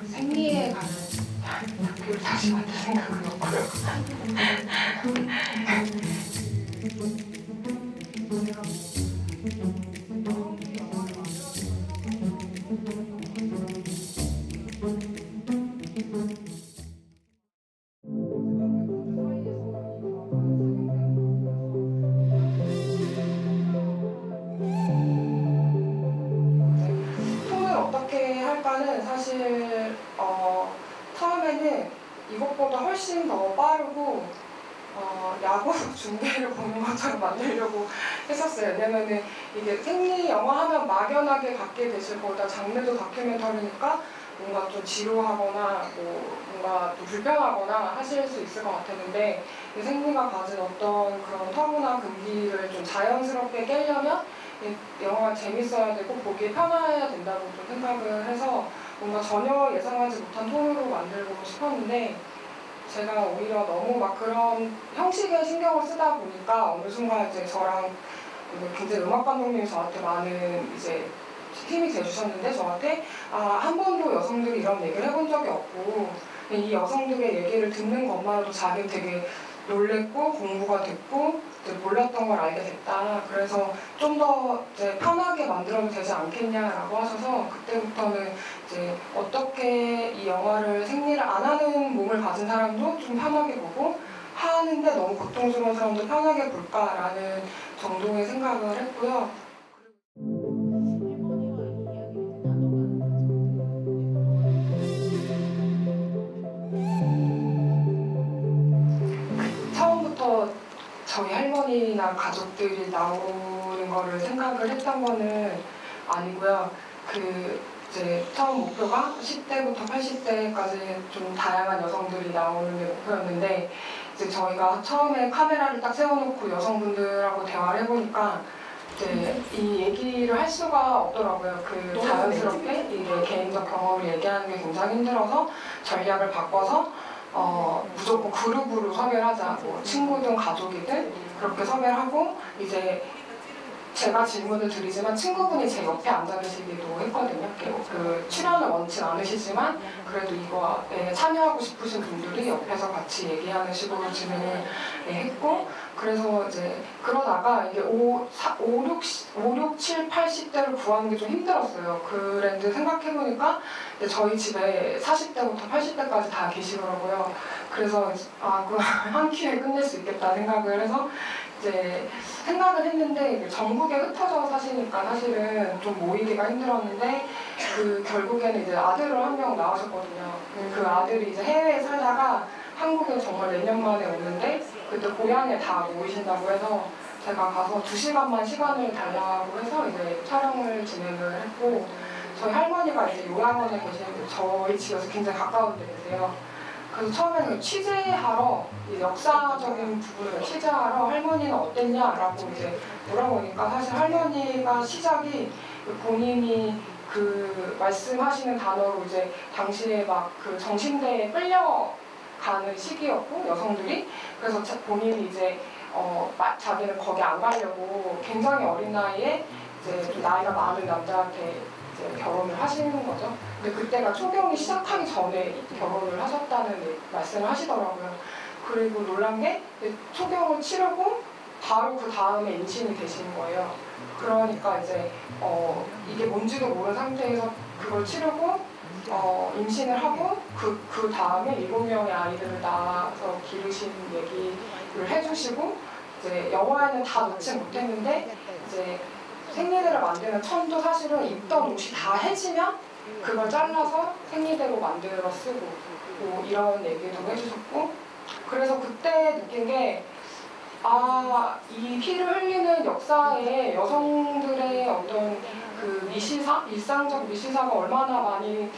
생리에 관한 다큐를 다시 만들 생각은 없고요. 톤을 어떻게 할까는 사실 처음에는 이것보다 훨씬 더 빠르고 야구 중계를 보는 것처럼 만들려고 했었어요. 왜냐면은 이게 생리 영화 하면 막연하게 갖게 되실 거다. 장르도 다큐멘터리니까 뭔가 좀 지루하거나 뭔가 또 불편하거나 하실 수 있을 것 같았는데 이 생리가 가진 어떤 그런 터부나 금기를 좀 자연스럽게 깨려면 영화가 재밌어야 되고 보기에 편해야 된다고 좀 생각을 해서 뭔가 전혀 예상하지 못한 톤으로 만들고 싶었는데 제가 오히려 너무 막 그런 형식에 신경을 쓰다 보니까 어느 순간 이제 저랑 굉장히 음악 감독님이 저한테 많은 이제 힘이 돼주셨는데 저한테 한 번도 여성들이 이런 얘기를 해본 적이 없고 이 여성들의 얘기를 듣는 것만으로도 자기 되게 놀랬고 공부가 됐고 몰랐던 걸 알게 됐다. 그래서 좀 더 이제 편하게 만들어도 되지 않겠냐라고 하셔서 그때부터는 이제 어떻게 이 영화를 생리를 안 하는 몸을 가진 사람도 좀 편하게 보고 하는데 너무 고통스러운 사람도 편하게 볼까라는 정도의 생각을 했고요. 처음부터 저희 할머니나 가족들이 나오는 거를 생각을 했던 거는 아니고요. 이제 처음 목표가 10대부터 80대까지 좀 다양한 여성들이 나오는 게 목표였는데 이제 저희가 처음에 카메라를 딱 세워놓고 여성분들하고 대화를 해보니까 이제 이 얘기를 할 수가 없더라고요. 자연스럽게 이게 개인적 경험을 얘기하는 게 굉장히 힘들어서 전략을 바꿔서 무조건 그룹으로 섭외를 하자. 뭐 친구든 가족이든 그렇게 섭외를 하고 이제 제가 질문을 드리지만 친구분이 제 옆에 앉아 계시기도 했거든요. 출연을 원치 않으시지만 그래도 이거에 참여하고 싶으신 분들이 옆에서 같이 얘기하는 식으로 진행을 했고 그래서 이제 그러다가 이게 5, 6, 7, 80대를 구하는 게 좀 힘들었어요. 그런데 생각해보니까 저희 집에 40대부터 80대까지 다 계시더라고요. 그래서 그럼 한 큐에 끝낼 수 있겠다 생각을 해서 이제 생각을 했는데 전국에 흩어져 사시니까 사실은 좀 모이기가 힘들었는데 결국에는 이제 아들을 한 명 낳으셨거든요. 그 아들이 이제 해외에 살다가 한국에 정말 몇 년 만에 오는데 그때 고향에 다 모이신다고 해서 제가 가서 2시간만 시간을 달라고 해서 이제 촬영을 진행을 했고 저희 할머니가 이제 요양원에 계시는데 저희 집에서 굉장히 가까운 데 계세요. 그래서 처음에는 취재하러 역사적인 부분을 취재하러 할머니는 어땠냐라고 이제 물어보니까 사실 할머니가 시작이 본인이 말씀하시는 단어로 이제 당시에 막 정신대에 끌려가는 시기였고 여성들이 그래서 본인이 이제 자기는 거기 안 가려고 굉장히 어린 나이에 이제 좀 나이가 많은 남자한테 이제 결혼을 하시는 거죠. 근데 그때가 초경이 시작하기 전에 결혼을 하셨다는 말씀을 하시더라고요. 그리고 놀란 게 초경을 치르고 바로 그 다음에 임신이 되신 거예요. 그러니까 이제 이게 뭔지도 모르는 상태에서 그걸 치르고 임신을 하고 그 다음에 7명의 아이들을 낳아서 기르신 얘기를 해주시고 이제 영화에는 다 넣지 못했는데 이제 생리대를 만드는 천도 사실은 입던 옷이 다 해지면 그걸 잘라서 생리대로 만들어 쓰고 뭐 이런 얘기도 해주셨고 그래서 그때 느낀 게 이 피를 흘리는 역사에 여성들의 어떤 일상적 미시사가 얼마나 많이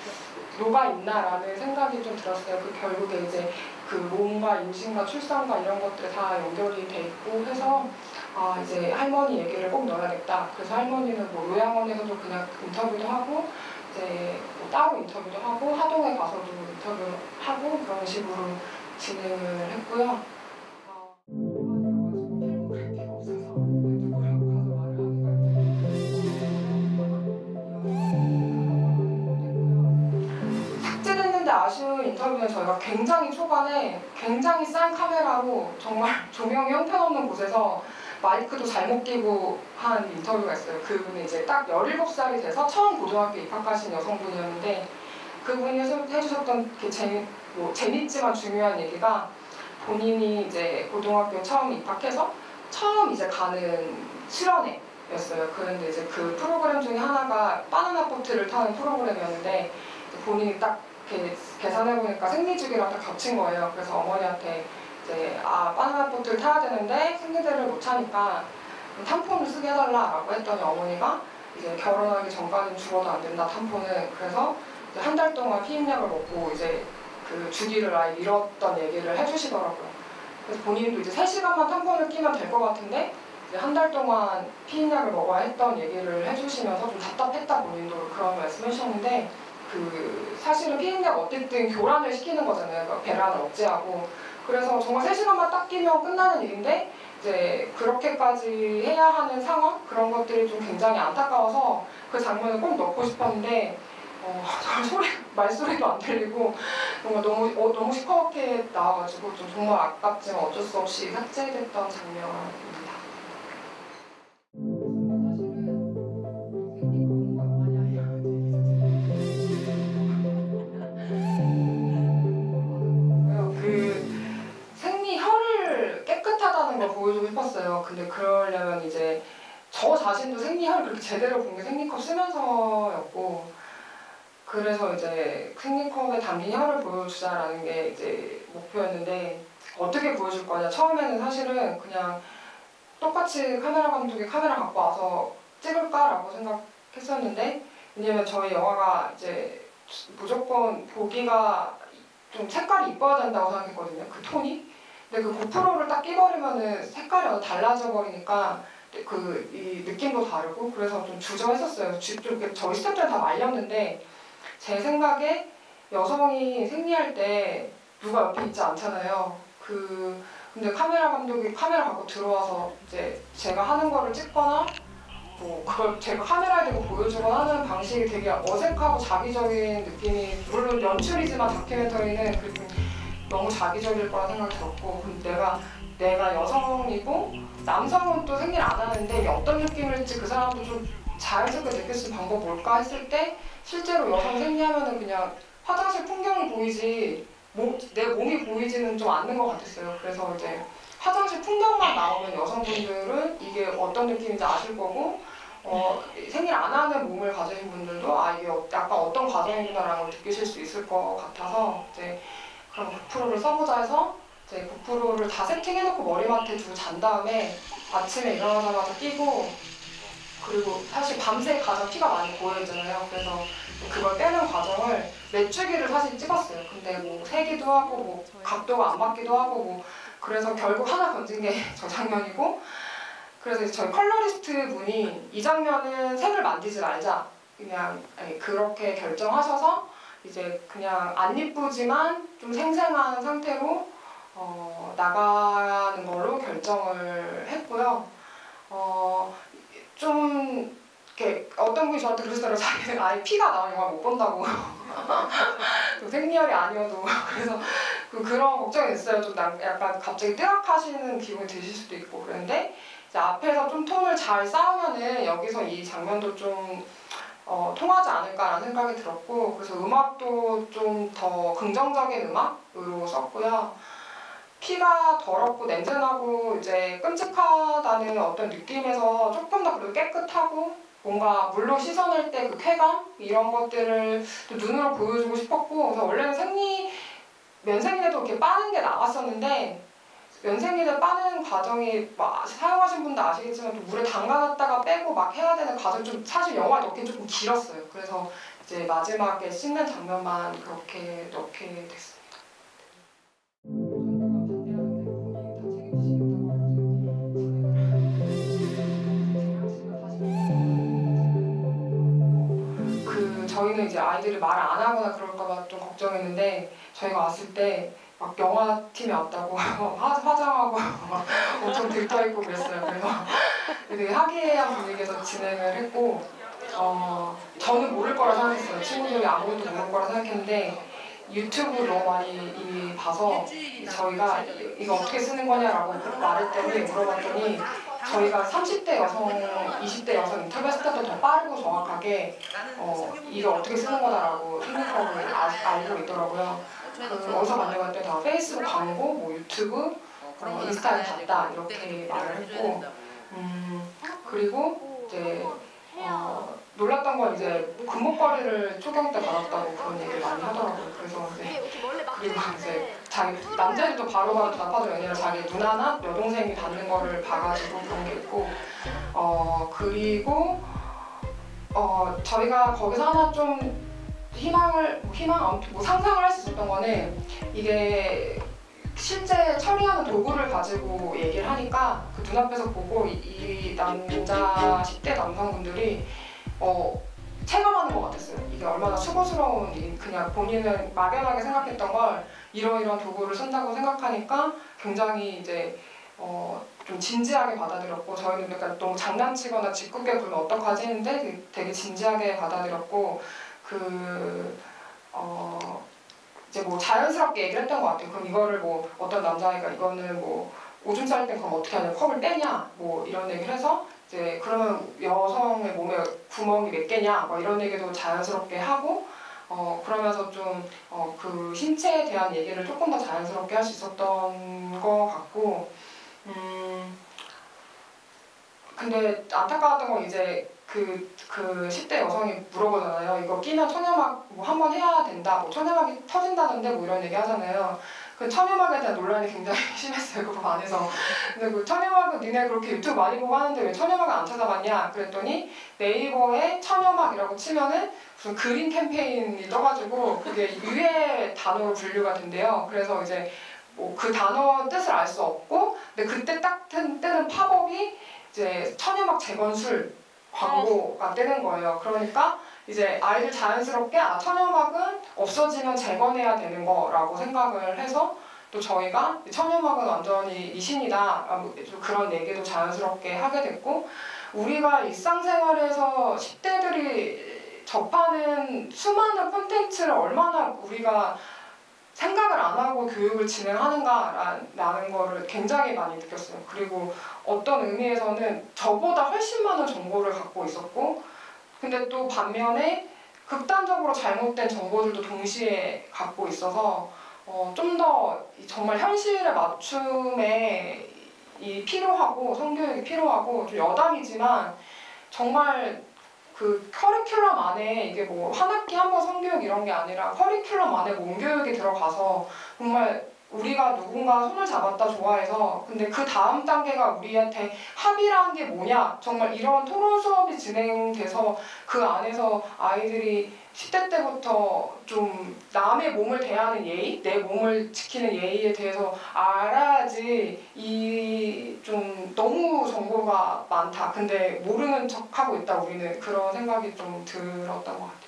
녹아있나라는 생각이 좀 들었어요. 결국에 이제 몸과 임신과 출산과 이런 것들이 다 연결이 돼 있고 해서 이제 할머니 얘기를 꼭 넣어야겠다. 그래서 할머니는 뭐 요양원에서도 그냥 인터뷰도 하고 이제 뭐 따로 인터뷰도 하고 하동에 가서도 인터뷰하고 그런 식으로 진행을 했고요. 인터뷰는 저희가 굉장히 초반에 굉장히 싼 카메라로 정말 조명이 형편없는 곳에서 마이크도 잘못 끼고 한 인터뷰가 있어요. 그분이 이제 딱 17살이 돼서 처음 고등학교 입학하신 여성분이었는데 그분이 해주셨던 재밌지만 중요한 얘기가 본인이 이제 고등학교 처음 입학해서 처음 이제 가는 실연회였어요. 그런데 이제 그 프로그램 중에 하나가 바나나 보트를 타는 프로그램이었는데 본인이 딱 계산해보니까 생리주기랑 딱 겹친 거예요. 그래서 어머니한테 이제 바나나 보트를 타야 되는데 생리대를 못 차니까 탐폰을 쓰게 해달라라고 했더니 어머니가 이제 결혼하기 전까지는 죽어도 안 된다 탐폰은. 그래서 한 달 동안 피임약을 먹고 이제 그 주기를 아예 미뤘던 얘기를 해주시더라고요. 그래서 본인도 이제 3시간만 탐폰을 끼면 될 것 같은데 이제 한 달 동안 피임약을 먹어야 했던 얘기를 해주시면서 좀 답답했다 본인도 그런 말씀해주셨는데 사실은 피임약 어쨌든 교란을 시키는 거잖아요. 그러니까 배란을 억제하고. 그래서 정말 3시간만 딱 끼면 끝나는 일인데 이제 그렇게까지 해야 하는 상황? 그런 것들이 좀 굉장히 안타까워서 그 장면을 꼭 넣고 싶었는데 말소리도 안 들리고 정말 너무 시커멓게 나와가지고 좀 정말 아깝지만 어쩔 수 없이 삭제됐던 장면입니다. 생리혈을 깨끗하다는 걸 보여주고 싶었어요. 근데 그러려면 이제 저 자신도 생리혈을 그렇게 제대로 본 게 생리컵 쓰면서였고, 그래서 이제 생리컵에 담긴 혈을 보여주자라는 게 이제 목표였는데 어떻게 보여줄 거냐. 처음에는 사실은 그냥 똑같이 카메라 감독이 카메라 갖고 와서 찍을까라고 생각했었는데, 왜냐면 저희 영화가 이제 무조건 보기가 좀 색깔이 이뻐야 된다고 생각했거든요. 그 톤이. 근데 그 고프로를 딱 끼버리면은 색깔이 달라져 버리니까 이 느낌도 다르고 그래서 좀 주저했었어요. 좀 저희 스태프들은 다 말렸는데 제 생각에 여성이 생리할 때 누가 옆에 있지 않잖아요. 근데 카메라 감독이 카메라 갖고 들어와서 이제 제가 하는 거를 찍거나 뭐 그걸 제가 카메라에 대고 보여주거나 하는 방식이 되게 어색하고 자기적인 느낌이, 물론 연출이지만 다큐멘터리는 그리고 너무 자기적일 거라 생각이 들었고, 내가 여성이고 남성은 또 생리를 안 하는데 이게 어떤 느낌일지 그 사람도 좀 자연스럽게 느낄 수 있는 방법 뭘까 했을 때 실제로 여성 생리하면은 그냥 화장실 풍경이 보이지 내 몸이 보이지는 좀 않는 것 같았어요. 그래서 이제 화장실 풍경만 나오면 여성분들은 이게 어떤 느낌인지 아실 거고, 생리를 안 하는 몸을 가지신 분들도 이게 약간 어떤 과정이구나라는 걸 느끼실 수 있을 것 같아서 이제 그럼 고프로를 써보자 해서 이제 고프로를 다 세팅해놓고 머리맡에 두고 잔 다음에 아침에 일어나자마자 끼고, 그리고 사실 밤새 가장 피가 많이 고여있잖아요. 그래서 그걸 빼는 과정을 메추기를 사실 찍었어요. 근데 뭐 세기도 하고 뭐 각도가 안 맞기도 하고 뭐 그래서 결국 하나 건진 게 저 장면이고, 그래서 이제 저희 컬러리스트 분이 이 장면은 색을 만지지 말자 그냥 그렇게 결정하셔서 이제 그냥 안 이쁘지만 좀 생생한 상태로 나가는 걸로 결정을 했고요. 좀 이렇게 어떤 분이 저한테 그러시더라고요. 자기는 아예 피가 나온 영화 못 본다고. 생리혈이 아니어도. 그래서 그런 걱정이 있어요. 좀 약간 갑자기 뜨악하시는 기분이 드실 수도 있고. 그런데 이제 앞에서 좀 톤을 잘 쌓으면은 여기서 이 장면도 좀 통하지 않을까라는 생각이 들었고, 그래서 음악도 좀 더 긍정적인 음악으로 썼고요. 피가 더럽고 냄새나고 이제 끔찍하다는 어떤 느낌에서 조금 더 그래도 깨끗하고 뭔가 물로 씻어낼 때 그 쾌감? 이런 것들을 또 눈으로 보여주고 싶었고, 그래서 원래는 면생리대도 이렇게 빠는 게 나왔었는데 면생리대 빠는 과정이 사용하신 분도 아시겠지만 또 물에 담가놨다가 빼고 막 해야 되는 과정이 좀 사실 영화에 넣긴 조금 길었어요. 그래서 이제 마지막에 씻는 장면만 그렇게 넣게 됐어요. 저희는 이제 아이들이 말을 안 하거나 그럴까봐 좀 걱정했는데 저희가 왔을 때 막 영화팀이 왔다고 화장하고 엄청 들떠있고 그랬어요. 그래서 되게 화기애애한 분위기에서 진행을 했고, 저는 모를 거라 생각했어요. 친구들이 아무것도 모를 거라 생각했는데 유튜브 너무 많이 이미 봐서 저희가 이거 어떻게 쓰는 거냐라고 말했더니 물어봤더니 저희가 30대 여성, 20대 여성 인터뷰했을 때도 더 빠르고 정확하게 이거 어떻게 쓰는 거다라고 생각하고 알고 있더라고요. 어디서 봤냐고 했더니 다 페이스북 광고, 뭐 유튜브, 인스타에 봤다 이렇게 말을 했고 그리고 이제 놀랐던 건 이제 금목걸이를 초경 때 받았다고 그런 얘기를 많이 하더라고요. 그래서 이제 그리고 이제 자기 남자들도 바로바로 답하더라고요. 왜냐면 자기 누나나 여동생이 받는 거를 봐가지고 그런 게 있고 그리고 저희가 거기서 하나 좀 아무튼 뭐 상상을 할 수 있었던 거는 이게 실제 처리하는 도구를 가지고 얘기를 하니까 그 눈앞에서 보고 이 남자 10대 남성분들이 체감하는 것 같았어요. 이게 얼마나 수고스러운 일인 그냥 본인은 막연하게 생각했던 걸 이러이러한 도구를 쓴다고 생각하니까 굉장히 이제 좀 진지하게 받아들였고 저희는 약간 너무 장난치거나 짓궂게 굴면 어떡하지 했는데 되게 진지하게 받아들였고 이제 뭐 자연스럽게 얘기를 했던 것 같아요. 그럼 이거를 뭐 어떤 남자애가 이거는 뭐 오줌 쌀 때 그럼 어떻게 하냐, 컵을 빼냐, 뭐 이런 얘기를 해서 이제 그러면 여성의 몸에 구멍이 몇 개냐, 뭐 이런 얘기도 자연스럽게 하고 그러면서 좀 그 신체에 대한 얘기를 조금 더 자연스럽게 할 수 있었던 것 같고 근데 안타까웠던 건 이제 그 10대 여성이 물어보잖아요. 이거 끼면 천연막 뭐 한번 해야 된다. 뭐 천연막이 터진다는데 뭐 이런 얘기 하잖아요. 그 천연막에 대한 논란이 굉장히 심했어요. 그 안에서. 근데 그 천연막은 니네 그렇게 유튜브 많이 보고 하는데 왜 천연막을 안 찾아봤냐? 그랬더니 네이버에 천연막이라고 치면은 무슨 그린 캠페인이 떠가지고 그게 유해 단어로 분류가 된대요. 그래서 이제 뭐 그 단어 뜻을 알 수 없고 근데 그때 딱 뜨는 팝업이 이제 천연막 재건술 광고가 뜨는 거예요. 그러니까 이제 아이들 자연스럽게 천연막은 없어지면 재건해야 되는 거라고 생각을 해서 또 저희가 천연막은 완전히 이신이다 그런 얘기도 자연스럽게 하게 됐고 우리가 일상생활에서 10대들이 접하는 수많은 콘텐츠를 얼마나 우리가 생각을 안 하고 교육을 진행하는가라는 거를 굉장히 많이 느꼈어요. 그리고 어떤 의미에서는 저보다 훨씬 많은 정보를 갖고 있었고 근데 또 반면에 극단적으로 잘못된 정보들도 동시에 갖고 있어서 좀 더 정말 현실에 맞춤에 필요하고 성교육이 필요하고 좀 여담이지만 정말 그 커리큘럼 안에 이게 뭐 한 학기 한 번 성교육 이런 게 아니라 커리큘럼 안에 몸교육이 들어가서 정말 우리가 누군가 손을 잡았다 좋아해서 근데 그 다음 단계가 우리한테 합의라는 게 뭐냐 정말 이런 토론 수업이 진행돼서 그 안에서 아이들이 10대 때부터 좀 남의 몸을 대하는 예의, 내 몸을 지키는 예의에 대해서 알아야지 이 좀 너무 정보가 많다. 근데 모르는 척하고 있다 우리는 그런 생각이 좀 들었던 것 같아요.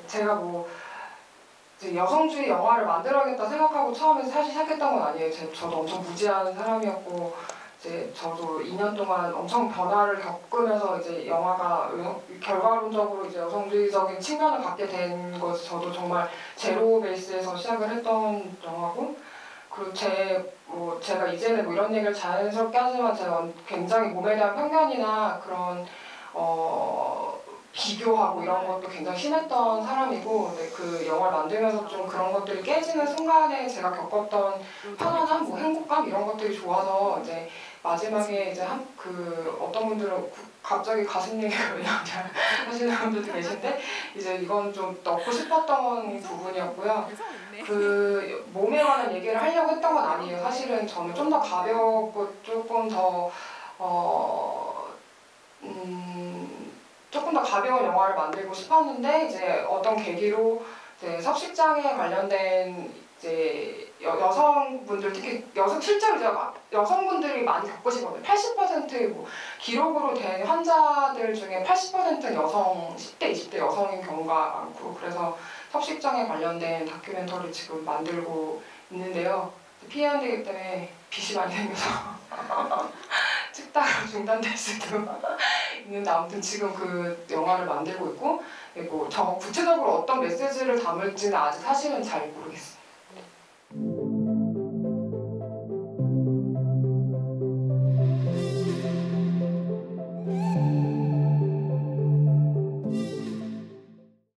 제가 뭐 이제 여성주의 영화를 만들어야겠다 생각하고 처음에 사실 시작했던 건 아니에요. 저도 엄청 무지한 사람이었고 이제 저도 2년 동안 엄청 변화를 겪으면서 이제 영화가 결과론적으로 이제 여성주의적인 측면을 갖게 된 것이 저도 정말 제로 베이스에서 시작을 했던 영화고 그리고 제가 이제는 뭐 이런 얘기를 자연스럽게 하지만 제가 굉장히 몸에 대한 편견이나 그런 비교하고 이런 것도 굉장히 심했던 사람이고 그 영화를 만들면서 좀 그런 것들이 깨지는 순간에 제가 겪었던 편안함, 뭐 행복감 이런 것들이 좋아서 이제 마지막에 이제 어떤 분들은 갑자기 가슴 얘기를 왜 하냐 하시는 분들도 계신데 이제 이건 좀 넣고 싶었던 부분이었고요. 그 몸에 관한 얘기를 하려고 했던 건 아니에요. 사실은 저는 좀 더 가볍고 조금 더 조금 더 가벼운 영화를 만들고 싶었는데 이제 어떤 계기로 이제 섭식장애 관련된 이제 여성분들 특히 실제로 이제 여성분들이 많이 겪으시거든요. 80%의 뭐 기록으로 된 환자들 중에 80%는 여성 10대, 20대 여성인 경우가 많고 그래서 섭식장애 관련된 다큐멘터리 지금 만들고 있는데요. 피해야 되기 때문에 빚이 많이 생겨서 찍다가 중단될 수도 있는데 아무튼 지금 그 영화를 만들고 있고 그리고 저 구체적으로 어떤 메시지를 담을지는 아직 사실은 잘 모르겠어요.